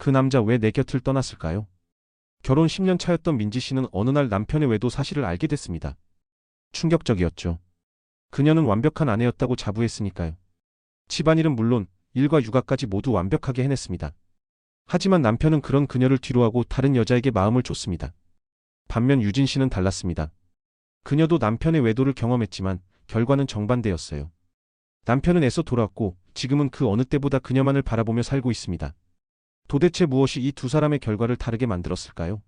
그 남자 왜 내 곁을 떠났을까요? 결혼 10년 차였던 민지 씨는 어느 날 남편의 외도 사실을 알게 됐습니다. 충격적이었죠. 그녀는 완벽한 아내였다고 자부했으니까요. 집안일은 물론 일과 육아까지 모두 완벽하게 해냈습니다. 하지만 남편은 그런 그녀를 뒤로하고 다른 여자에게 마음을 줬습니다. 반면 유진 씨는 달랐습니다. 그녀도 남편의 외도를 경험했지만 결과는 정반대였어요. 남편은 애써 돌아왔고 지금은 그 어느 때보다 그녀만을 바라보며 살고 있습니다. 도대체 무엇이 이 두 사람의 결과를 다르게 만들었을까요?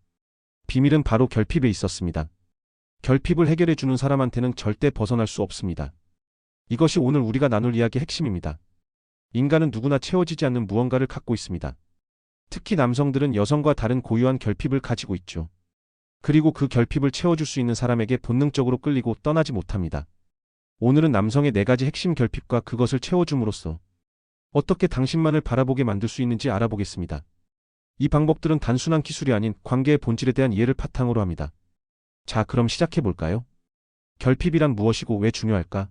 비밀은 바로 결핍에 있었습니다. 결핍을 해결해 주는 사람한테는 절대 벗어날 수 없습니다. 이것이 오늘 우리가 나눌 이야기의 핵심입니다. 인간은 누구나 채워지지 않는 무언가를 갖고 있습니다. 특히 남성들은 여성과 다른 고유한 결핍을 가지고 있죠. 그리고 그 결핍을 채워줄 수 있는 사람에게 본능적으로 끌리고 떠나지 못합니다. 오늘은 남성의 4가지 핵심 결핍과 그것을 채워줌으로써 어떻게 당신만을 바라보게 만들 수 있는지 알아보겠습니다. 이 방법들은 단순한 기술이 아닌 관계의 본질에 대한 이해를 바탕으로 합니다. 자, 그럼 시작해볼까요? 결핍이란 무엇이고 왜 중요할까?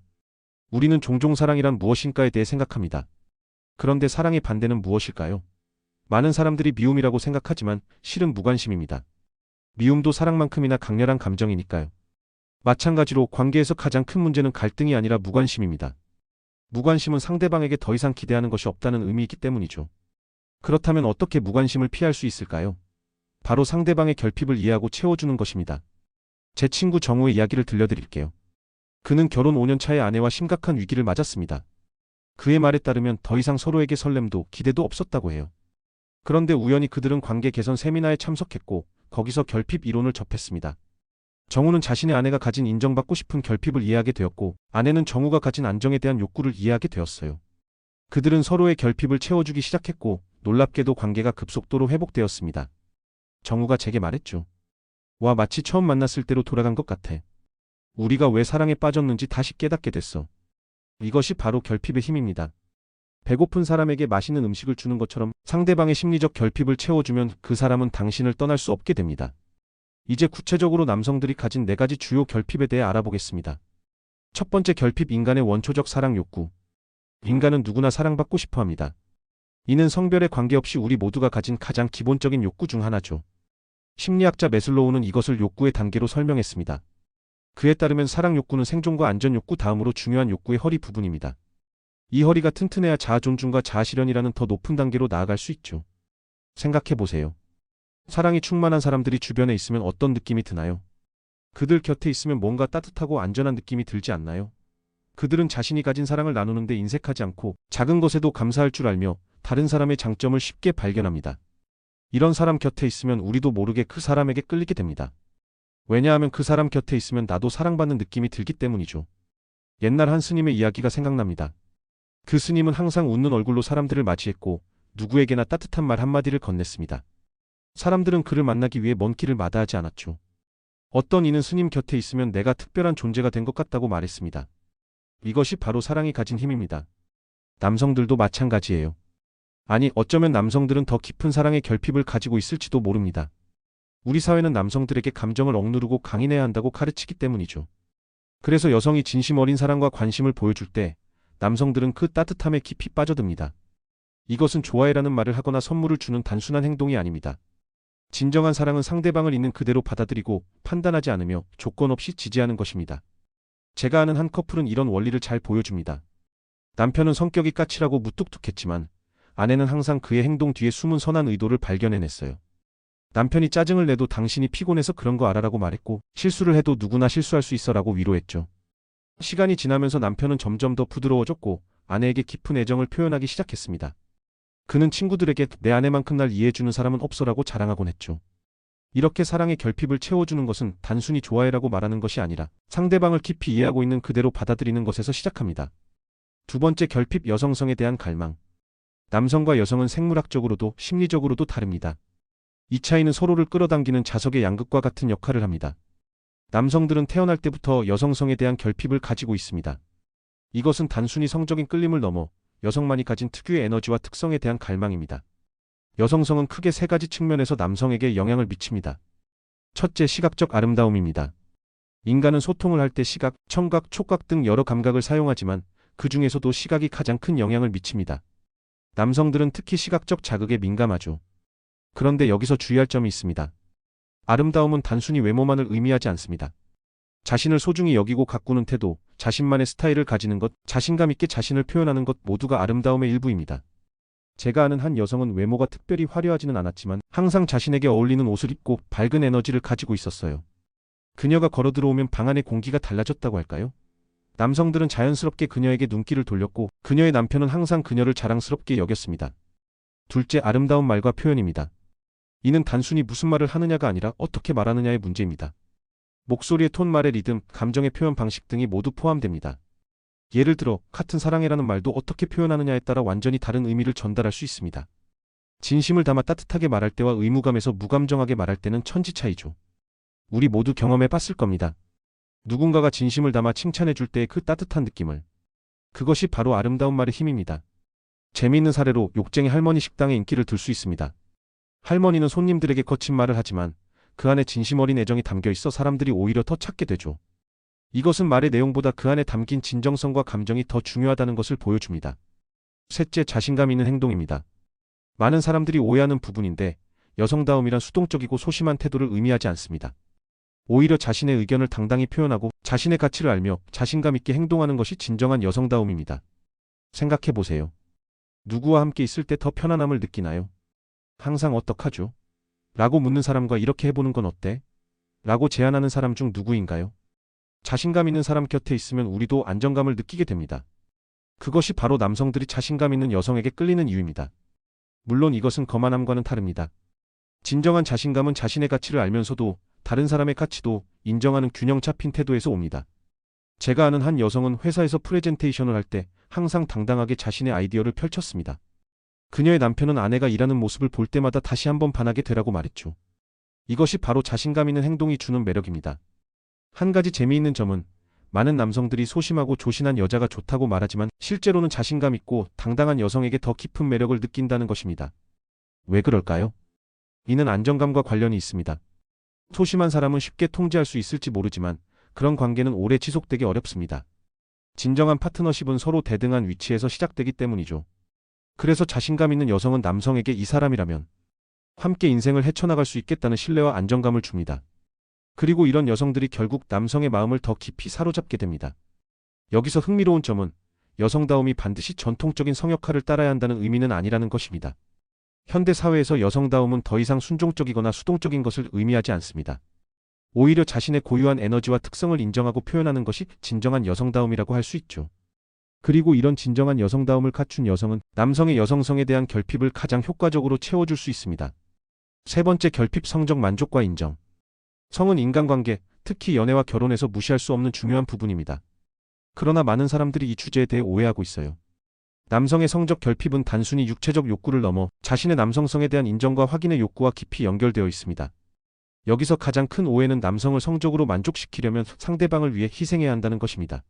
우리는 종종 사랑이란 무엇인가에 대해 생각합니다. 그런데 사랑의 반대는 무엇일까요? 많은 사람들이 미움이라고 생각하지만 실은 무관심입니다. 미움도 사랑만큼이나 강렬한 감정이니까요. 마찬가지로 관계에서 가장 큰 문제는 갈등이 아니라 무관심입니다. 무관심은 상대방에게 더 이상 기대하는 것이 없다는 의미이기 때문이죠. 그렇다면 어떻게 무관심을 피할 수 있을까요? 바로 상대방의 결핍을 이해하고 채워주는 것입니다. 제 친구 정우의 이야기를 들려드릴게요. 그는 결혼 5년 차의 아내와 심각한 위기를 맞았습니다. 그의 말에 따르면 더 이상 서로에게 설렘도 기대도 없었다고 해요. 그런데 우연히 그들은 관계 개선 세미나에 참석했고 거기서 결핍 이론을 접했습니다. 정우는 자신의 아내가 가진 인정받고 싶은 결핍을 이해하게 되었고 아내는 정우가 가진 안정에 대한 욕구를 이해하게 되었어요. 그들은 서로의 결핍을 채워주기 시작했고 놀랍게도 관계가 급속도로 회복되었습니다. 정우가 제게 말했죠. 와, 마치 처음 만났을 때로 돌아간 것 같아. 우리가 왜 사랑에 빠졌는지 다시 깨닫게 됐어. 이것이 바로 결핍의 힘입니다. 배고픈 사람에게 맛있는 음식을 주는 것처럼 상대방의 심리적 결핍을 채워주면 그 사람은 당신을 떠날 수 없게 됩니다. 이제 구체적으로 남성들이 가진 4가지 주요 결핍에 대해 알아보겠습니다. 첫 번째 결핍, 인간의 원초적 사랑 욕구. 인간은 누구나 사랑받고 싶어 합니다. 이는 성별에 관계없이 우리 모두가 가진 가장 기본적인 욕구 중 하나죠. 심리학자 매슬로우는 이것을 욕구의 단계로 설명했습니다. 그에 따르면 사랑 욕구는 생존과 안전 욕구 다음으로 중요한 욕구의 허리 부분입니다. 이 허리가 튼튼해야 자아 존중과 자아 실현이라는 더 높은 단계로 나아갈 수 있죠. 생각해 보세요. 사랑이 충만한 사람들이 주변에 있으면 어떤 느낌이 드나요? 그들 곁에 있으면 뭔가 따뜻하고 안전한 느낌이 들지 않나요? 그들은 자신이 가진 사랑을 나누는데 인색하지 않고 작은 것에도 감사할 줄 알며 다른 사람의 장점을 쉽게 발견합니다. 이런 사람 곁에 있으면 우리도 모르게 그 사람에게 끌리게 됩니다. 왜냐하면 그 사람 곁에 있으면 나도 사랑받는 느낌이 들기 때문이죠. 옛날 한 스님의 이야기가 생각납니다. 그 스님은 항상 웃는 얼굴로 사람들을 맞이했고 누구에게나 따뜻한 말 한마디를 건넸습니다. 사람들은 그를 만나기 위해 먼 길을 마다하지 않았죠. 어떤 이는 스님 곁에 있으면 내가 특별한 존재가 된 것 같다고 말했습니다. 이것이 바로 사랑이 가진 힘입니다. 남성들도 마찬가지예요. 아니, 어쩌면 남성들은 더 깊은 사랑의 결핍을 가지고 있을지도 모릅니다. 우리 사회는 남성들에게 감정을 억누르고 강인해야 한다고 가르치기 때문이죠. 그래서 여성이 진심 어린 사랑과 관심을 보여줄 때 남성들은 그 따뜻함에 깊이 빠져듭니다. 이것은 좋아해라는 말을 하거나 선물을 주는 단순한 행동이 아닙니다. 진정한 사랑은 상대방을 있는 그대로 받아들이고 판단하지 않으며 조건 없이 지지하는 것입니다. 제가 아는 한 커플은 이런 원리를 잘 보여줍니다. 남편은 성격이 까칠하고 무뚝뚝했지만 아내는 항상 그의 행동 뒤에 숨은 선한 의도를 발견해냈어요. 남편이 짜증을 내도 당신이 피곤해서 그런 거 알아라고 말했고 실수를 해도 누구나 실수할 수 있어라고 위로했죠. 시간이 지나면서 남편은 점점 더 부드러워졌고 아내에게 깊은 애정을 표현하기 시작했습니다. 그는 친구들에게 내 아내만큼 날 이해해주는 사람은 없어라고 자랑하곤 했죠. 이렇게 사랑의 결핍을 채워주는 것은 단순히 좋아해라고 말하는 것이 아니라 상대방을 깊이 이해하고 있는 그대로 받아들이는 것에서 시작합니다. 두 번째 결핍, 여성성에 대한 갈망. 남성과 여성은 생물학적으로도 심리적으로도 다릅니다. 이 차이는 서로를 끌어당기는 자석의 양극과 같은 역할을 합니다. 남성들은 태어날 때부터 여성성에 대한 결핍을 가지고 있습니다. 이것은 단순히 성적인 끌림을 넘어 여성만이 가진 특유의 에너지와 특성에 대한 갈망입니다. 여성성은 크게 3가지 측면에서 남성에게 영향을 미칩니다. 첫째, 시각적 아름다움입니다. 인간은 소통을 할 때 시각, 청각, 촉각 등 여러 감각을 사용하지만 그 중에서도 시각이 가장 큰 영향을 미칩니다. 남성들은 특히 시각적 자극에 민감하죠. 그런데 여기서 주의할 점이 있습니다. 아름다움은 단순히 외모만을 의미하지 않습니다. 자신을 소중히 여기고 가꾸는 태도, 자신만의 스타일을 가지는 것, 자신감 있게 자신을 표현하는 것 모두가 아름다움의 일부입니다. 제가 아는 한 여성은 외모가 특별히 화려하지는 않았지만 항상 자신에게 어울리는 옷을 입고 밝은 에너지를 가지고 있었어요. 그녀가 걸어 들어오면 방 안의 공기가 달라졌다고 할까요? 남성들은 자연스럽게 그녀에게 눈길을 돌렸고 그녀의 남편은 항상 그녀를 자랑스럽게 여겼습니다. 둘째, 아름다운 말과 표현입니다. 이는 단순히 무슨 말을 하느냐가 아니라 어떻게 말하느냐의 문제입니다. 목소리의 톤, 말의 리듬, 감정의 표현 방식 등이 모두 포함됩니다. 예를 들어 같은 사랑해라는 말도 어떻게 표현하느냐에 따라 완전히 다른 의미를 전달할 수 있습니다. 진심을 담아 따뜻하게 말할 때와 의무감에서 무감정하게 말할 때는 천지 차이죠. 우리 모두 경험해 봤을 겁니다. 누군가가 진심을 담아 칭찬해 줄 때의 그 따뜻한 느낌을. 그것이 바로 아름다운 말의 힘입니다. 재미있는 사례로 욕쟁이 할머니 식당의 인기를 들 수 있습니다. 할머니는 손님들에게 거친 말을 하지만 그 안에 진심 어린 애정이 담겨 있어 사람들이 오히려 더 찾게 되죠. 이것은 말의 내용보다 그 안에 담긴 진정성과 감정이 더 중요하다는 것을 보여줍니다. 셋째, 자신감 있는 행동입니다. 많은 사람들이 오해하는 부분인데 여성다움이란 수동적이고 소심한 태도를 의미하지 않습니다. 오히려 자신의 의견을 당당히 표현하고 자신의 가치를 알며 자신감 있게 행동하는 것이 진정한 여성다움입니다. 생각해 보세요. 누구와 함께 있을 때 더 편안함을 느끼나요? 항상 어떡하죠? 라고 묻는 사람과 이렇게 해보는 건 어때? 라고 제안하는 사람 중 누구인가요? 자신감 있는 사람 곁에 있으면 우리도 안정감을 느끼게 됩니다. 그것이 바로 남성들이 자신감 있는 여성에게 끌리는 이유입니다. 물론 이것은 거만함과는 다릅니다. 진정한 자신감은 자신의 가치를 알면서도 다른 사람의 가치도 인정하는 균형 잡힌 태도에서 옵니다. 제가 아는 한 여성은 회사에서 프레젠테이션을 할 때 항상 당당하게 자신의 아이디어를 펼쳤습니다. 그녀의 남편은 아내가 일하는 모습을 볼 때마다 다시 한번 반하게 되라고 말했죠. 이것이 바로 자신감 있는 행동이 주는 매력입니다. 한 가지 재미있는 점은 많은 남성들이 소심하고 조신한 여자가 좋다고 말하지만 실제로는 자신감 있고 당당한 여성에게 더 깊은 매력을 느낀다는 것입니다. 왜 그럴까요? 이는 안정감과 관련이 있습니다. 소심한 사람은 쉽게 통제할 수 있을지 모르지만 그런 관계는 오래 지속되기 어렵습니다. 진정한 파트너십은 서로 대등한 위치에서 시작되기 때문이죠. 그래서 자신감 있는 여성은 남성에게 이 사람이라면 함께 인생을 헤쳐나갈 수 있겠다는 신뢰와 안정감을 줍니다. 그리고 이런 여성들이 결국 남성의 마음을 더 깊이 사로잡게 됩니다. 여기서 흥미로운 점은 여성다움이 반드시 전통적인 성역할을 따라야 한다는 의미는 아니라는 것입니다. 현대 사회에서 여성다움은 더 이상 순종적이거나 수동적인 것을 의미하지 않습니다. 오히려 자신의 고유한 에너지와 특성을 인정하고 표현하는 것이 진정한 여성다움이라고 할 수 있죠. 그리고 이런 진정한 여성다움을 갖춘 여성은 남성의 여성성에 대한 결핍을 가장 효과적으로 채워줄 수 있습니다. 세 번째, 결핍, 성적 만족과 인정. 성은 인간관계, 특히 연애와 결혼에서 무시할 수 없는 중요한 부분입니다. 그러나 많은 사람들이 이 주제에 대해 오해하고 있어요. 남성의 성적 결핍은 단순히 육체적 욕구를 넘어 자신의 남성성에 대한 인정과 확인의 욕구와 깊이 연결되어 있습니다. 여기서 가장 큰 오해는 남성을 성적으로 만족시키려면 상대방을 위해 희생해야 한다는 것입니다.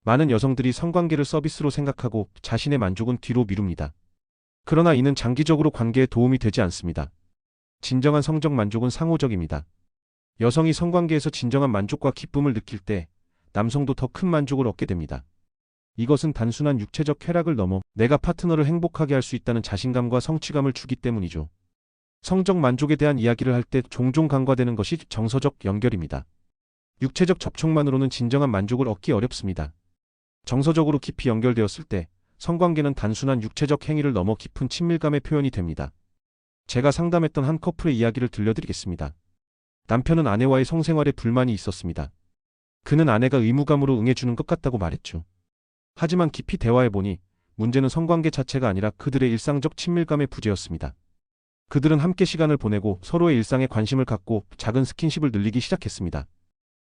많은 여성들이 성관계를 서비스로 생각하고 자신의 만족은 뒤로 미룹니다. 그러나 이는 장기적으로 관계에 도움이 되지 않습니다. 진정한 성적 만족은 상호적입니다. 여성이 성관계에서 진정한 만족과 기쁨을 느낄 때 남성도 더 큰 만족을 얻게 됩니다. 이것은 단순한 육체적 쾌락을 넘어 내가 파트너를 행복하게 할 수 있다는 자신감과 성취감을 주기 때문이죠. 성적 만족에 대한 이야기를 할 때 종종 간과되는 것이 정서적 연결입니다. 육체적 접촉만으로는 진정한 만족을 얻기 어렵습니다. 정서적으로 깊이 연결되었을 때 성관계는 단순한 육체적 행위를 넘어 깊은 친밀감의 표현이 됩니다. 제가 상담했던 한 커플의 이야기를 들려드리겠습니다. 남편은 아내와의 성생활에 불만이 있었습니다. 그는 아내가 의무감으로 응해주는 것 같다고 말했죠. 하지만 깊이 대화해보니 문제는 성관계 자체가 아니라 그들의 일상적 친밀감의 부재였습니다. 그들은 함께 시간을 보내고 서로의 일상에 관심을 갖고 작은 스킨십을 늘리기 시작했습니다.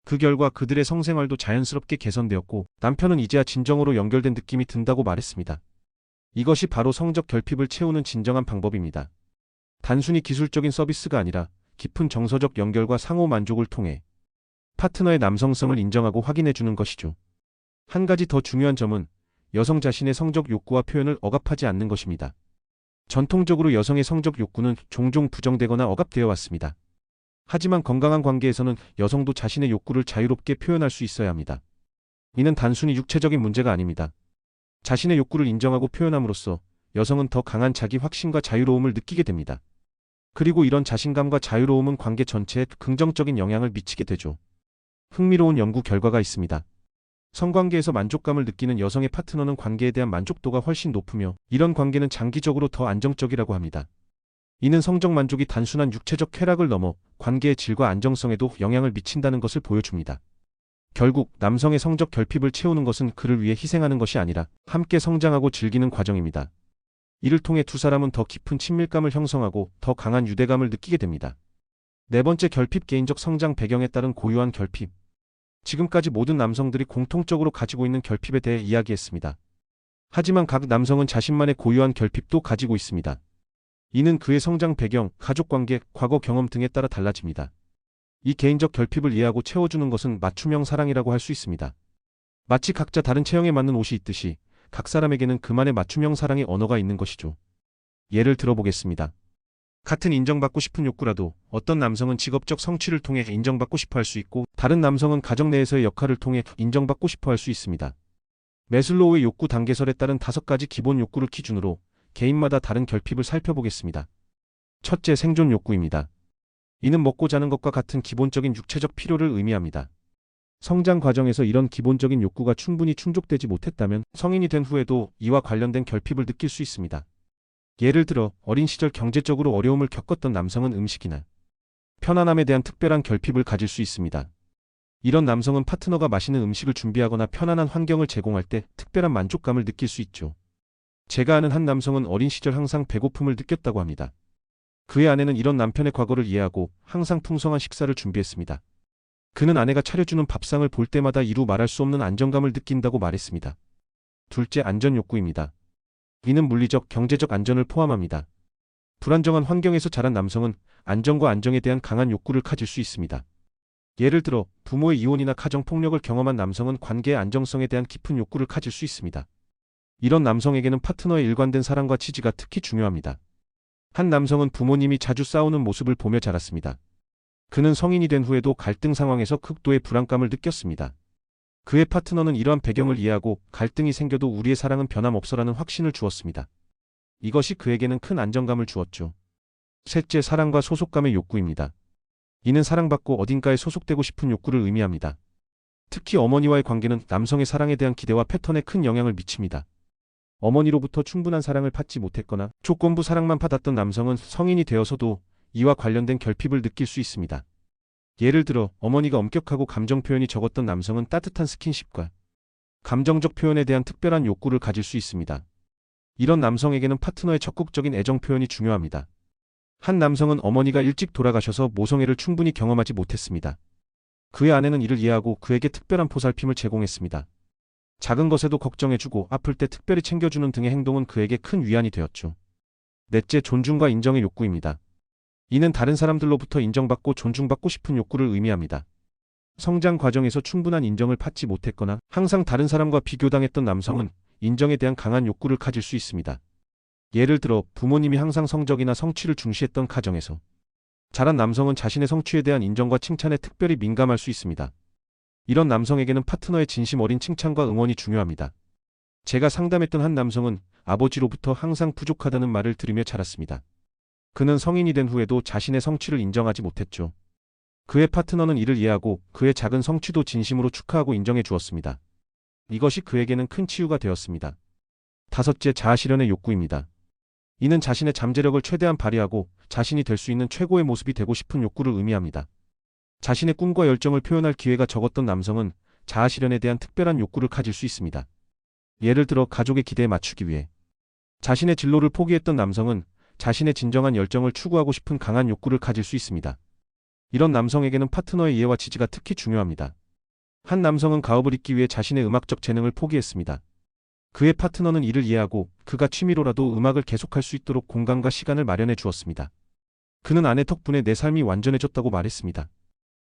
그 결과 그들의 성생활도 자연스럽게 개선되었고 남편은 이제야 진정으로 연결된 느낌이 든다고 말했습니다. 이것이 바로 성적 결핍을 채우는 진정한 방법입니다. 단순히 기술적인 서비스가 아니라 깊은 정서적 연결과 상호 만족을 통해 파트너의 남성성을 인정하고 확인해주는 것이죠. 한 가지 더 중요한 점은 여성 자신의 성적 욕구와 표현을 억압하지 않는 것입니다. 전통적으로 여성의 성적 욕구는 종종 부정되거나 억압되어 왔습니다. 하지만 건강한 관계에서는 여성도 자신의 욕구를 자유롭게 표현할 수 있어야 합니다. 이는 단순히 육체적인 문제가 아닙니다. 자신의 욕구를 인정하고 표현함으로써 여성은 더 강한 자기 확신과 자유로움을 느끼게 됩니다. 그리고 이런 자신감과 자유로움은 관계 전체에 긍정적인 영향을 미치게 되죠. 흥미로운 연구 결과가 있습니다. 성관계에서 만족감을 느끼는 여성의 파트너는 관계에 대한 만족도가 훨씬 높으며 이런 관계는 장기적으로 더 안정적이라고 합니다. 이는 성적 만족이 단순한 육체적 쾌락을 넘어 관계의 질과 안정성에도 영향을 미친다는 것을 보여줍니다. 결국 남성의 성적 결핍을 채우는 것은 그를 위해 희생하는 것이 아니라 함께 성장하고 즐기는 과정입니다. 이를 통해 두 사람은 더 깊은 친밀감을 형성하고 더 강한 유대감을 느끼게 됩니다. 네 번째 결핍, 개인적 성장 배경에 따른 고유한 결핍. 지금까지 모든 남성들이 공통적으로 가지고 있는 결핍에 대해 이야기했습니다. 하지만 각 남성은 자신만의 고유한 결핍도 가지고 있습니다. 이는 그의 성장 배경, 가족관계, 과거 경험 등에 따라 달라집니다. 이 개인적 결핍을 이해하고 채워주는 것은 맞춤형 사랑이라고 할 수 있습니다. 마치 각자 다른 체형에 맞는 옷이 있듯이 각 사람에게는 그만의 맞춤형 사랑의 언어가 있는 것이죠. 예를 들어보겠습니다. 같은 인정받고 싶은 욕구라도 어떤 남성은 직업적 성취를 통해 인정받고 싶어 할 수 있고 다른 남성은 가정 내에서의 역할을 통해 인정받고 싶어 할 수 있습니다. 매슬로우의 욕구 단계설에 따른 5가지 기본 욕구를 기준으로 개인마다 다른 결핍을 살펴보겠습니다. 첫째, 생존 욕구입니다. 이는 먹고 자는 것과 같은 기본적인 육체적 필요를 의미합니다. 성장 과정에서 이런 기본적인 욕구가 충분히 충족되지 못했다면 성인이 된 후에도 이와 관련된 결핍을 느낄 수 있습니다. 예를 들어 어린 시절 경제적으로 어려움을 겪었던 남성은 음식이나 편안함에 대한 특별한 결핍을 가질 수 있습니다. 이런 남성은 파트너가 맛있는 음식을 준비하거나 편안한 환경을 제공할 때 특별한 만족감을 느낄 수 있죠. 제가 아는 한 남성은 어린 시절 항상 배고픔을 느꼈다고 합니다. 그의 아내는 이런 남편의 과거를 이해하고 항상 풍성한 식사를 준비했습니다. 그는 아내가 차려주는 밥상을 볼 때마다 이루 말할 수 없는 안정감을 느낀다고 말했습니다. 둘째, 안전 욕구입니다. 이는 물리적, 경제적 안전을 포함합니다. 불안정한 환경에서 자란 남성은 안전과 안정에 대한 강한 욕구를 가질 수 있습니다. 예를 들어 부모의 이혼이나 가정폭력을 경험한 남성은 관계의 안정성에 대한 깊은 욕구를 가질 수 있습니다. 이런 남성에게는 파트너의 일관된 사랑과 지지가 특히 중요합니다. 한 남성은 부모님이 자주 싸우는 모습을 보며 자랐습니다. 그는 성인이 된 후에도 갈등 상황에서 극도의 불안감을 느꼈습니다. 그의 파트너는 이러한 배경을 이해하고 갈등이 생겨도 우리의 사랑은 변함없어라는 확신을 주었습니다. 이것이 그에게는 큰 안정감을 주었죠. 셋째, 사랑과 소속감의 욕구입니다. 이는 사랑받고 어딘가에 소속되고 싶은 욕구를 의미합니다. 특히 어머니와의 관계는 남성의 사랑에 대한 기대와 패턴에 큰 영향을 미칩니다. 어머니로부터 충분한 사랑을 받지 못했거나 조건부 사랑만 받았던 남성은 성인이 되어서도 이와 관련된 결핍을 느낄 수 있습니다. 예를 들어 어머니가 엄격하고 감정 표현이 적었던 남성은 따뜻한 스킨십과 감정적 표현에 대한 특별한 욕구를 가질 수 있습니다. 이런 남성에게는 파트너의 적극적인 애정 표현이 중요합니다. 한 남성은 어머니가 일찍 돌아가셔서 모성애를 충분히 경험하지 못했습니다. 그의 아내는 이를 이해하고 그에게 특별한 보살핌을 제공했습니다. 작은 것에도 걱정해주고 아플 때 특별히 챙겨주는 등의 행동은 그에게 큰 위안이 되었죠. 넷째, 존중과 인정의 욕구입니다. 이는 다른 사람들로부터 인정받고 존중받고 싶은 욕구를 의미합니다. 성장 과정에서 충분한 인정을 받지 못했거나 항상 다른 사람과 비교당했던 남성은 인정에 대한 강한 욕구를 가질 수 있습니다. 예를 들어 부모님이 항상 성적이나 성취를 중시했던 가정에서 자란 남성은 자신의 성취에 대한 인정과 칭찬에 특별히 민감할 수 있습니다. 이런 남성에게는 파트너의 진심 어린 칭찬과 응원이 중요합니다. 제가 상담했던 한 남성은 아버지로부터 항상 부족하다는 말을 들으며 자랐습니다. 그는 성인이 된 후에도 자신의 성취를 인정하지 못했죠. 그의 파트너는 이를 이해하고 그의 작은 성취도 진심으로 축하하고 인정해 주었습니다. 이것이 그에게는 큰 치유가 되었습니다. 다섯째, 자아실현의 욕구입니다. 이는 자신의 잠재력을 최대한 발휘하고 자신이 될 수 있는 최고의 모습이 되고 싶은 욕구를 의미합니다. 자신의 꿈과 열정을 표현할 기회가 적었던 남성은 자아실현에 대한 특별한 욕구를 가질 수 있습니다. 예를 들어 가족의 기대에 맞추기 위해 자신의 진로를 포기했던 남성은 자신의 진정한 열정을 추구하고 싶은 강한 욕구를 가질 수 있습니다. 이런 남성에게는 파트너의 이해와 지지가 특히 중요합니다. 한 남성은 가업을 잇기 위해 자신의 음악적 재능을 포기했습니다. 그의 파트너는 이를 이해하고 그가 취미로라도 음악을 계속할 수 있도록 공간과 시간을 마련해 주었습니다. 그는 아내 덕분에 내 삶이 완전해졌다고 말했습니다.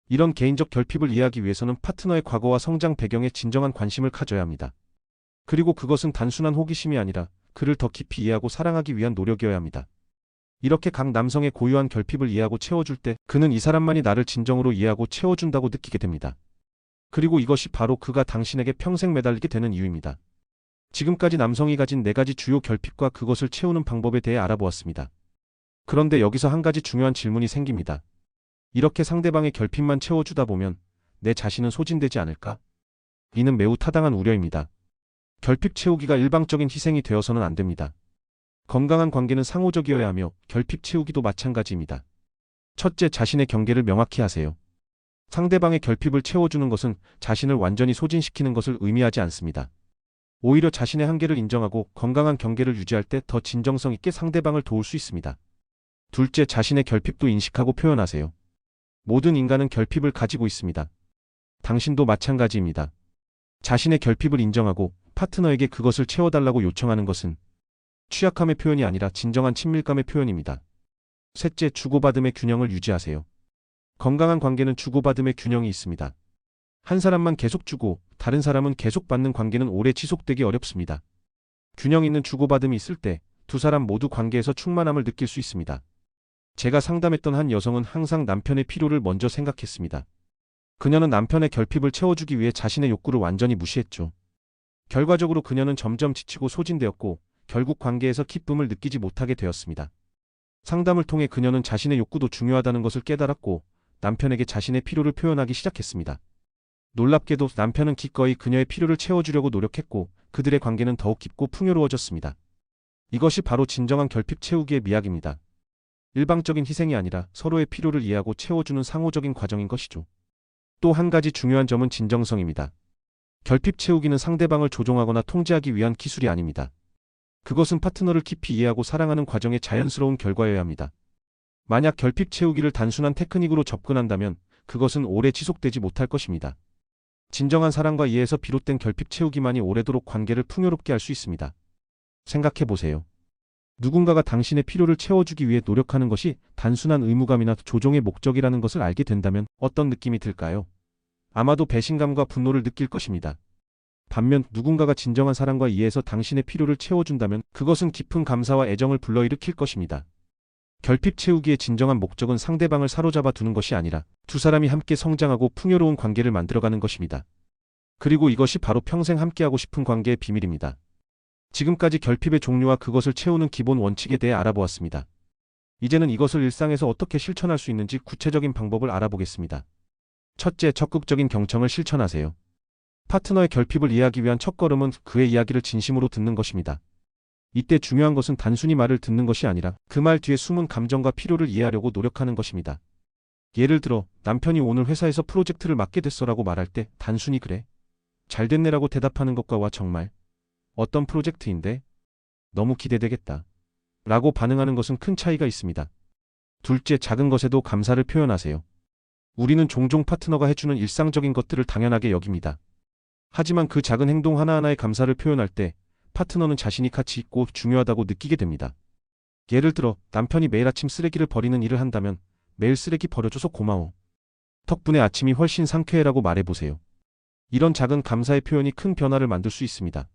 이런 개인적 결핍을 이해하기 위해서는 파트너의 과거와 성장 배경에 진정한 관심을 가져야 합니다. 그리고 그것은 단순한 호기심이 아니라 그를 더 깊이 이해하고 사랑하기 위한 노력이어야 합니다. 이렇게 각 남성의 고유한 결핍을 이해하고 채워줄 때 그는 이 사람만이 나를 진정으로 이해하고 채워준다고 느끼게 됩니다. 그리고 이것이 바로 그가 당신에게 평생 매달리게 되는 이유입니다. 지금까지 남성이 가진 4가지 주요 결핍과 그것을 채우는 방법에 대해 알아보았습니다. 그런데 여기서 한 가지 중요한 질문이 생깁니다. 이렇게 상대방의 결핍만 채워주다 보면 내 자신은 소진되지 않을까? 이는 매우 타당한 우려입니다. 결핍 채우기가 일방적인 희생이 되어서는 안 됩니다. 건강한 관계는 상호적이어야 하며 결핍 채우기도 마찬가지입니다. 첫째, 자신의 경계를 명확히 하세요. 상대방의 결핍을 채워주는 것은 자신을 완전히 소진시키는 것을 의미하지 않습니다. 오히려 자신의 한계를 인정하고 건강한 경계를 유지할 때 더 진정성 있게 상대방을 도울 수 있습니다. 둘째, 자신의 결핍도 인식하고 표현하세요. 모든 인간은 결핍을 가지고 있습니다. 당신도 마찬가지입니다. 자신의 결핍을 인정하고 파트너에게 그것을 채워달라고 요청하는 것은 취약함의 표현이 아니라 진정한 친밀감의 표현입니다. 셋째, 주고받음의 균형을 유지하세요. 건강한 관계는 주고받음의 균형이 있습니다. 한 사람만 계속 주고 다른 사람은 계속 받는 관계는 오래 지속되기 어렵습니다. 균형 있는 주고받음이 있을 때 두 사람 모두 관계에서 충만함을 느낄 수 있습니다. 제가 상담했던 한 여성은 항상 남편의 필요를 먼저 생각했습니다. 그녀는 남편의 결핍을 채워주기 위해 자신의 욕구를 완전히 무시했죠. 결과적으로 그녀는 점점 지치고 소진되었고 결국 관계에서 기쁨을 느끼지 못하게 되었습니다. 상담을 통해 그녀는 자신의 욕구도 중요하다는 것을 깨달았고 남편에게 자신의 필요를 표현하기 시작했습니다. 놀랍게도 남편은 기꺼이 그녀의 필요를 채워주려고 노력했고 그들의 관계는 더욱 깊고 풍요로워졌습니다. 이것이 바로 진정한 결핍 채우기의 미학입니다. 일방적인 희생이 아니라 서로의 필요를 이해하고 채워주는 상호적인 과정인 것이죠. 또 한 가지 중요한 점은 진정성입니다. 결핍 채우기는 상대방을 조종하거나 통제하기 위한 기술이 아닙니다. 그것은 파트너를 깊이 이해하고 사랑하는 과정의 자연스러운 결과여야 합니다. 만약 결핍 채우기를 단순한 테크닉으로 접근한다면 그것은 오래 지속되지 못할 것입니다. 진정한 사랑과 이해에서 비롯된 결핍 채우기만이 오래도록 관계를 풍요롭게 할 수 있습니다. 생각해 보세요. 누군가가 당신의 필요를 채워주기 위해 노력하는 것이 단순한 의무감이나 조종의 목적이라는 것을 알게 된다면 어떤 느낌이 들까요? 아마도 배신감과 분노를 느낄 것입니다. 반면 누군가가 진정한 사랑과 이해에서 당신의 필요를 채워준다면 그것은 깊은 감사와 애정을 불러일으킬 것입니다. 결핍 채우기의 진정한 목적은 상대방을 사로잡아 두는 것이 아니라 두 사람이 함께 성장하고 풍요로운 관계를 만들어가는 것입니다. 그리고 이것이 바로 평생 함께하고 싶은 관계의 비밀입니다. 지금까지 결핍의 종류와 그것을 채우는 기본 원칙에 대해 알아보았습니다. 이제는 이것을 일상에서 어떻게 실천할 수 있는지 구체적인 방법을 알아보겠습니다. 첫째, 적극적인 경청을 실천하세요. 파트너의 결핍을 이해하기 위한 첫걸음은 그의 이야기를 진심으로 듣는 것입니다. 이때 중요한 것은 단순히 말을 듣는 것이 아니라 그 말 뒤에 숨은 감정과 필요를 이해하려고 노력하는 것입니다. 예를 들어 남편이 오늘 회사에서 프로젝트를 맡게 됐어라고 말할 때 단순히 그래? 잘 됐네라고 대답하는 것과 와 정말? 어떤 프로젝트인데? 너무 기대되겠다. 라고 반응하는 것은 큰 차이가 있습니다. 둘째, 작은 것에도 감사를 표현하세요. 우리는 종종 파트너가 해주는 일상적인 것들을 당연하게 여깁니다. 하지만 그 작은 행동 하나하나에 감사를 표현할 때 파트너는 자신이 가치 있고 중요하다고 느끼게 됩니다. 예를 들어 남편이 매일 아침 쓰레기를 버리는 일을 한다면 매일 쓰레기 버려줘서 고마워. 덕분에 아침이 훨씬 상쾌해라고 말해보세요. 이런 작은 감사의 표현이 큰 변화를 만들 수 있습니다.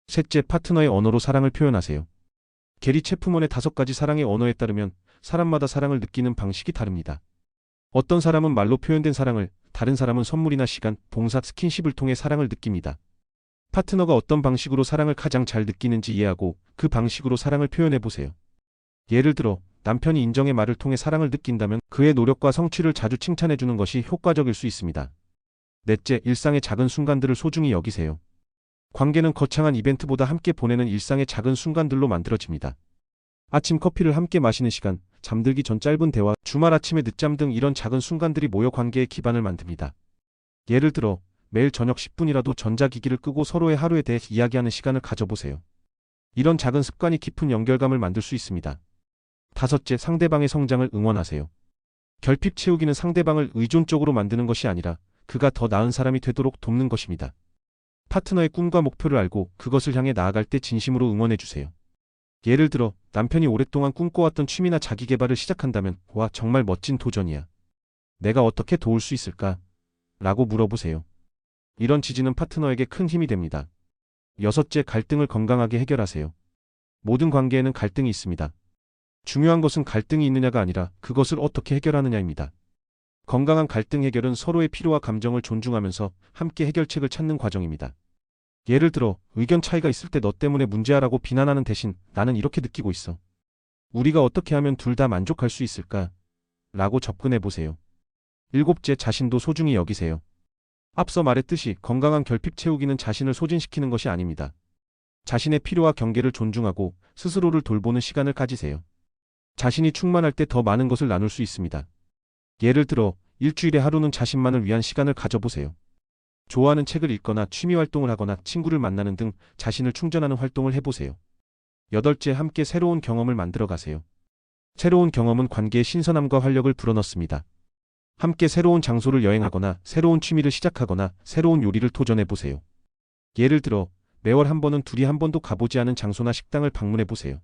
셋째, 파트너의 언어로 사랑을 표현하세요. 게리 체프먼의 5가지 사랑의 언어에 따르면 사람마다 사랑을 느끼는 방식이 다릅니다. 어떤 사람은 말로 표현된 사랑을, 다른 사람은 선물이나 시간, 봉사, 스킨십을 통해 사랑을 느낍니다. 파트너가 어떤 방식으로 사랑을 가장 잘 느끼는지 이해하고 그 방식으로 사랑을 표현해보세요. 예를 들어 남편이 인정의 말을 통해 사랑을 느낀다면 그의 노력과 성취를 자주 칭찬해주는 것이 효과적일 수 있습니다. 넷째, 일상의 작은 순간들을 소중히 여기세요. 관계는 거창한 이벤트보다 함께 보내는 일상의 작은 순간들로 만들어집니다. 아침 커피를 함께 마시는 시간, 잠들기 전 짧은 대화, 주말 아침에 늦잠 등 이런 작은 순간들이 모여 관계의 기반을 만듭니다. 예를 들어 매일 저녁 10분이라도 전자기기를 끄고 서로의 하루에 대해 이야기하는 시간을 가져보세요. 이런 작은 습관이 깊은 연결감을 만들 수 있습니다. 다섯째, 상대방의 성장을 응원하세요. 결핍 채우기는 상대방을 의존적으로 만드는 것이 아니라 그가 더 나은 사람이 되도록 돕는 것입니다. 파트너의 꿈과 목표를 알고 그것을 향해 나아갈 때 진심으로 응원해주세요. 예를 들어 남편이 오랫동안 꿈꿔왔던 취미나 자기계발을 시작한다면 와 정말 멋진 도전이야. 내가 어떻게 도울 수 있을까? 라고 물어보세요. 이런 지지는 파트너에게 큰 힘이 됩니다. 여섯째, 갈등을 건강하게 해결하세요. 모든 관계에는 갈등이 있습니다. 중요한 것은 갈등이 있느냐가 아니라 그것을 어떻게 해결하느냐입니다. 건강한 갈등 해결은 서로의 필요와 감정을 존중하면서 함께 해결책을 찾는 과정입니다. 예를 들어 의견 차이가 있을 때 너 때문에 문제야라고 비난하는 대신 나는 이렇게 느끼고 있어. 우리가 어떻게 하면 둘 다 만족할 수 있을까? 라고 접근해 보세요. 일곱째, 자신도 소중히 여기세요. 앞서 말했듯이 건강한 결핍 채우기는 자신을 소진시키는 것이 아닙니다. 자신의 필요와 경계를 존중하고 스스로를 돌보는 시간을 가지세요. 자신이 충만할 때 더 많은 것을 나눌 수 있습니다. 예를 들어 일주일에 하루는 자신만을 위한 시간을 가져보세요. 좋아하는 책을 읽거나 취미 활동을 하거나 친구를 만나는 등 자신을 충전하는 활동을 해보세요. 여덟째, 함께 새로운 경험을 만들어 가세요. 새로운 경험은 관계의 신선함과 활력을 불어넣습니다. 함께 새로운 장소를 여행하거나 새로운 취미를 시작하거나 새로운 요리를 도전해 보세요. 예를 들어 매월 한 번은 둘이 한 번도 가보지 않은 장소나 식당을 방문해 보세요.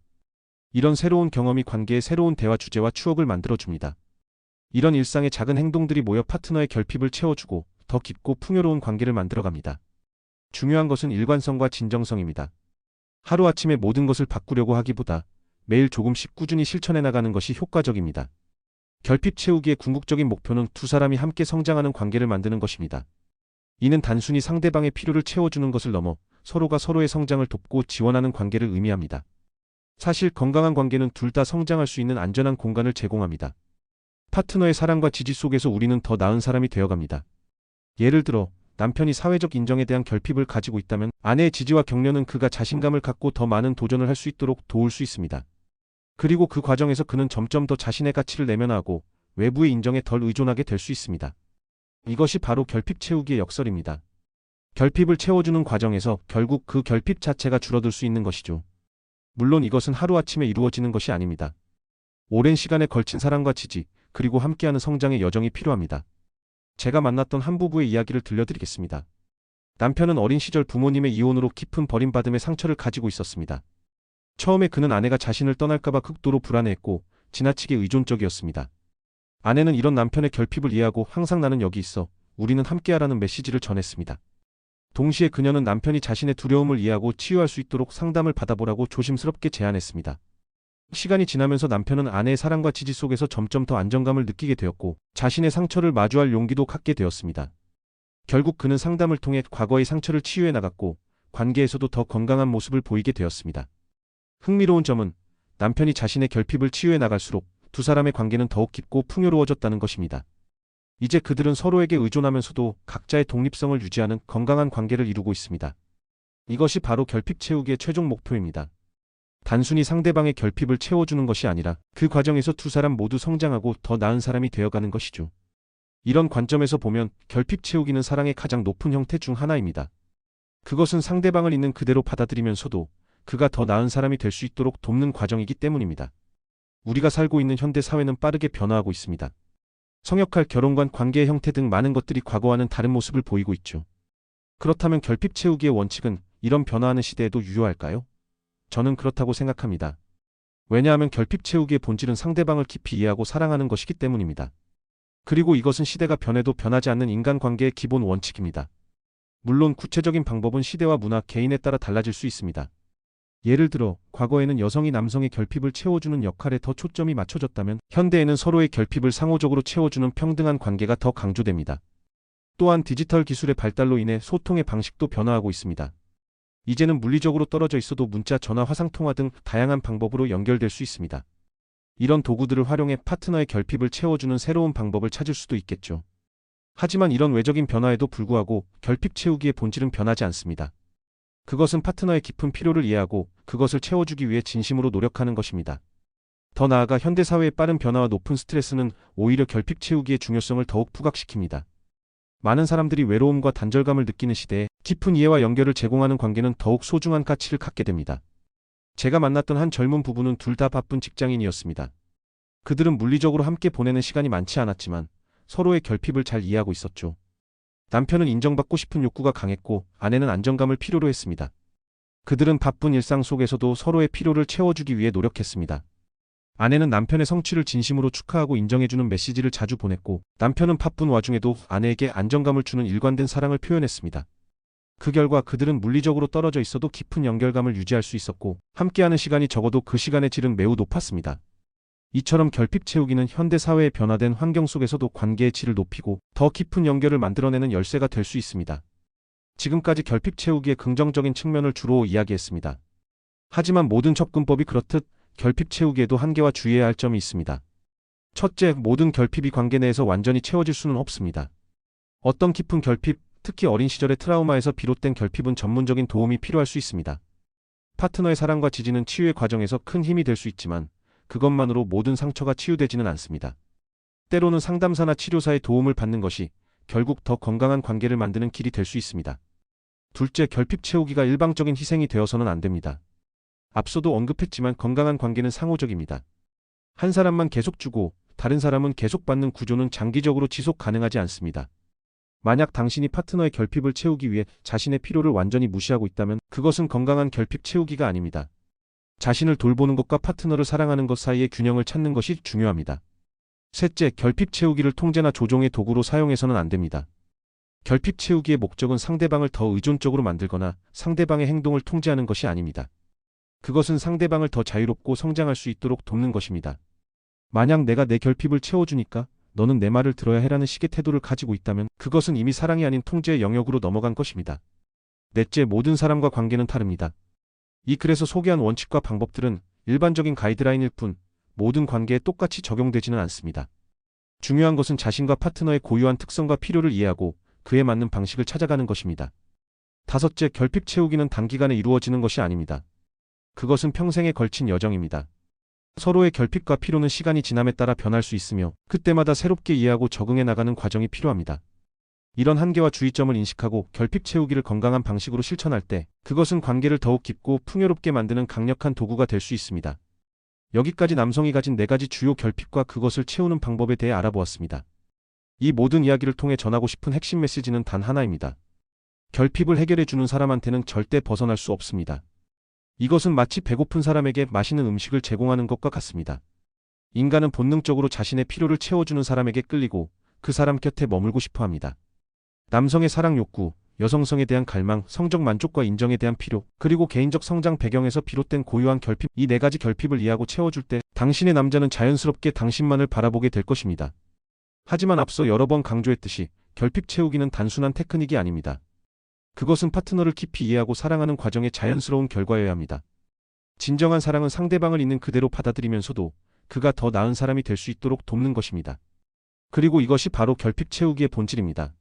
이런 새로운 경험이 관계의 새로운 대화 주제와 추억을 만들어줍니다. 이런 일상의 작은 행동들이 모여 파트너의 결핍을 채워주고 더 깊고 풍요로운 관계를 만들어갑니다. 중요한 것은 일관성과 진정성입니다. 하루아침에 모든 것을 바꾸려고 하기보다 매일 조금씩 꾸준히 실천해 나가는 것이 효과적입니다. 결핍 채우기의 궁극적인 목표는 두 사람이 함께 성장하는 관계를 만드는 것입니다. 이는 단순히 상대방의 필요를 채워주는 것을 넘어 서로가 서로의 성장을 돕고 지원하는 관계를 의미합니다. 사실 건강한 관계는 둘 다 성장할 수 있는 안전한 공간을 제공합니다. 파트너의 사랑과 지지 속에서 우리는 더 나은 사람이 되어갑니다. 예를 들어 남편이 사회적 인정에 대한 결핍을 가지고 있다면 아내의 지지와 격려는 그가 자신감을 갖고 더 많은 도전을 할 수 있도록 도울 수 있습니다. 그리고 그 과정에서 그는 점점 더 자신의 가치를 내면화하고 외부의 인정에 덜 의존하게 될 수 있습니다. 이것이 바로 결핍 채우기의 역설입니다. 결핍을 채워주는 과정에서 결국 그 결핍 자체가 줄어들 수 있는 것이죠. 물론 이것은 하루아침에 이루어지는 것이 아닙니다. 오랜 시간에 걸친 사랑과 지지, 그리고 함께하는 성장의 여정이 필요합니다. 제가 만났던 한 부부의 이야기를 들려드리겠습니다. 남편은 어린 시절 부모님의 이혼으로 깊은 버림받음의 상처를 가지고 있었습니다. 처음에 그는 아내가 자신을 떠날까봐 극도로 불안해했고 지나치게 의존적이었습니다. 아내는 이런 남편의 결핍을 이해하고 항상 나는 여기 있어, 우리는 함께하라는 메시지를 전했습니다. 동시에 그녀는 남편이 자신의 두려움을 이해하고 치유할 수 있도록 상담을 받아보라고 조심스럽게 제안했습니다. 시간이 지나면서 남편은 아내의 사랑과 지지 속에서 점점 더 안정감을 느끼게 되었고 자신의 상처를 마주할 용기도 갖게 되었습니다. 결국 그는 상담을 통해 과거의 상처를 치유해 나갔고 관계에서도 더 건강한 모습을 보이게 되었습니다. 흥미로운 점은 남편이 자신의 결핍을 치유해 나갈수록 두 사람의 관계는 더욱 깊고 풍요로워졌다는 것입니다. 이제 그들은 서로에게 의존하면서도 각자의 독립성을 유지하는 건강한 관계를 이루고 있습니다. 이것이 바로 결핍 채우기의 최종 목표입니다. 단순히 상대방의 결핍을 채워주는 것이 아니라 그 과정에서 두 사람 모두 성장하고 더 나은 사람이 되어가는 것이죠. 이런 관점에서 보면 결핍 채우기는 사랑의 가장 높은 형태 중 하나입니다. 그것은 상대방을 있는 그대로 받아들이면서도 그가 더 나은 사람이 될 수 있도록 돕는 과정이기 때문입니다. 우리가 살고 있는 현대 사회는 빠르게 변화하고 있습니다. 성역할 결혼관 관계의 형태 등 많은 것들이 과거와는 다른 모습을 보이고 있죠. 그렇다면 결핍 채우기의 원칙은 이런 변화하는 시대에도 유효할까요? 저는 그렇다고 생각합니다. 왜냐하면 결핍 채우기의 본질은 상대방을 깊이 이해하고 사랑하는 것이기 때문입니다. 그리고 이것은 시대가 변해도 변하지 않는 인간관계의 기본 원칙입니다. 물론 구체적인 방법은 시대와 문화, 개인에 따라 달라질 수 있습니다. 예를 들어 과거에는 여성이 남성의 결핍을 채워주는 역할에 더 초점이 맞춰졌다면 현대에는 서로의 결핍을 상호적으로 채워주는 평등한 관계가 더 강조됩니다. 또한 디지털 기술의 발달로 인해 소통의 방식도 변화하고 있습니다. 이제는 물리적으로 떨어져 있어도 문자, 전화, 화상통화 등 다양한 방법으로 연결될 수 있습니다. 이런 도구들을 활용해 파트너의 결핍을 채워주는 새로운 방법을 찾을 수도 있겠죠. 하지만 이런 외적인 변화에도 불구하고 결핍 채우기의 본질은 변하지 않습니다. 그것은 파트너의 깊은 필요를 이해하고 그것을 채워주기 위해 진심으로 노력하는 것입니다. 더 나아가 현대사회의 빠른 변화와 높은 스트레스는 오히려 결핍 채우기의 중요성을 더욱 부각시킵니다. 많은 사람들이 외로움과 단절감을 느끼는 시대에 깊은 이해와 연결을 제공하는 관계는 더욱 소중한 가치를 갖게 됩니다. 제가 만났던 한 젊은 부부는 둘 다 바쁜 직장인이었습니다. 그들은 물리적으로 함께 보내는 시간이 많지 않았지만 서로의 결핍을 잘 이해하고 있었죠. 남편은 인정받고 싶은 욕구가 강했고 아내는 안정감을 필요로 했습니다. 그들은 바쁜 일상 속에서도 서로의 필요를 채워주기 위해 노력했습니다. 아내는 남편의 성취를 진심으로 축하하고 인정해주는 메시지를 자주 보냈고 남편은 바쁜 와중에도 아내에게 안정감을 주는 일관된 사랑을 표현했습니다. 그 결과 그들은 물리적으로 떨어져 있어도 깊은 연결감을 유지할 수 있었고 함께하는 시간이 적어도 그 시간의 질은 매우 높았습니다. 이처럼 결핍 채우기는 현대사회의 변화된 환경 속에서도 관계의 질을 높이고 더 깊은 연결을 만들어내는 열쇠가 될 수 있습니다. 지금까지 결핍 채우기의 긍정적인 측면을 주로 이야기했습니다. 하지만 모든 접근법이 그렇듯 결핍 채우기에도 한계와 주의해야 할 점이 있습니다. 첫째, 모든 결핍이 관계 내에서 완전히 채워질 수는 없습니다. 어떤 깊은 결핍, 특히 어린 시절의 트라우마에서 비롯된 결핍은 전문적인 도움이 필요할 수 있습니다. 파트너의 사랑과 지지는 치유의 과정에서 큰 힘이 될 수 있지만 그것만으로 모든 상처가 치유되지는 않습니다. 때로는 상담사나 치료사의 도움을 받는 것이 결국 더 건강한 관계를 만드는 길이 될 수 있습니다. 둘째, 결핍 채우기가 일방적인 희생이 되어서는 안 됩니다. 앞서도 언급했지만 건강한 관계는 상호적입니다. 한 사람만 계속 주고 다른 사람은 계속 받는 구조는 장기적으로 지속 가능하지 않습니다. 만약 당신이 파트너의 결핍을 채우기 위해 자신의 필요를 완전히 무시하고 있다면 그것은 건강한 결핍 채우기가 아닙니다. 자신을 돌보는 것과 파트너를 사랑하는 것 사이의 균형을 찾는 것이 중요합니다. 셋째, 결핍 채우기를 통제나 조종의 도구로 사용해서는 안 됩니다. 결핍 채우기의 목적은 상대방을 더 의존적으로 만들거나 상대방의 행동을 통제하는 것이 아닙니다. 그것은 상대방을 더 자유롭고 성장할 수 있도록 돕는 것입니다. 만약 내가 내 결핍을 채워주니까 너는 내 말을 들어야 해라는 식의 태도를 가지고 있다면 그것은 이미 사랑이 아닌 통제의 영역으로 넘어간 것입니다. 넷째, 모든 사람과 관계는 다릅니다. 이 글에서 소개한 원칙과 방법들은 일반적인 가이드라인일 뿐 모든 관계에 똑같이 적용되지는 않습니다. 중요한 것은 자신과 파트너의 고유한 특성과 필요를 이해하고 그에 맞는 방식을 찾아가는 것입니다. 다섯째, 결핍 채우기는 단기간에 이루어지는 것이 아닙니다. 그것은 평생에 걸친 여정입니다. 서로의 결핍과 필요는 시간이 지남에 따라 변할 수 있으며 그때마다 새롭게 이해하고 적응해 나가는 과정이 필요합니다. 이런 한계와 주의점을 인식하고 결핍 채우기를 건강한 방식으로 실천할 때 그것은 관계를 더욱 깊고 풍요롭게 만드는 강력한 도구가 될 수 있습니다. 여기까지 남성이 가진 4가지 주요 결핍과 그것을 채우는 방법에 대해 알아보았습니다. 이 모든 이야기를 통해 전하고 싶은 핵심 메시지는 단 하나입니다. 결핍을 해결해주는 사람한테는 절대 벗어날 수 없습니다. 이것은 마치 배고픈 사람에게 맛있는 음식을 제공하는 것과 같습니다. 인간은 본능적으로 자신의 필요를 채워주는 사람에게 끌리고 그 사람 곁에 머물고 싶어 합니다. 남성의 사랑 욕구, 여성성에 대한 갈망, 성적 만족과 인정에 대한 필요, 그리고 개인적 성장 배경에서 비롯된 고유한 결핍, 이 4가지 결핍을 이해하고 채워줄 때 당신의 남자는 자연스럽게 당신만을 바라보게 될 것입니다. 하지만 앞서 여러 번 강조했듯이 결핍 채우기는 단순한 테크닉이 아닙니다. 그것은 파트너를 깊이 이해하고 사랑하는 과정의 자연스러운 결과여야 합니다. 진정한 사랑은 상대방을 있는 그대로 받아들이면서도 그가 더 나은 사람이 될 수 있도록 돕는 것입니다. 그리고 이것이 바로 결핍 채우기의 본질입니다.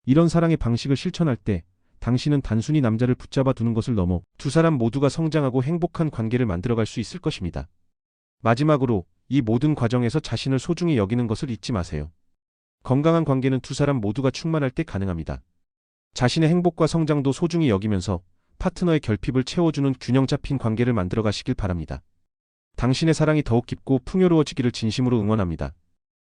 이런 사랑의 방식을 실천할 때 당신은 단순히 남자를 붙잡아 두는 것을 넘어 두 사람 모두가 성장하고 행복한 관계를 만들어갈 수 있을 것입니다. 마지막으로 이 모든 과정에서 자신을 소중히 여기는 것을 잊지 마세요. 건강한 관계는 두 사람 모두가 충만할 때 가능합니다. 자신의 행복과 성장도 소중히 여기면서 파트너의 결핍을 채워주는 균형 잡힌 관계를 만들어 가시길 바랍니다. 당신의 사랑이 더욱 깊고 풍요로워지기를 진심으로 응원합니다.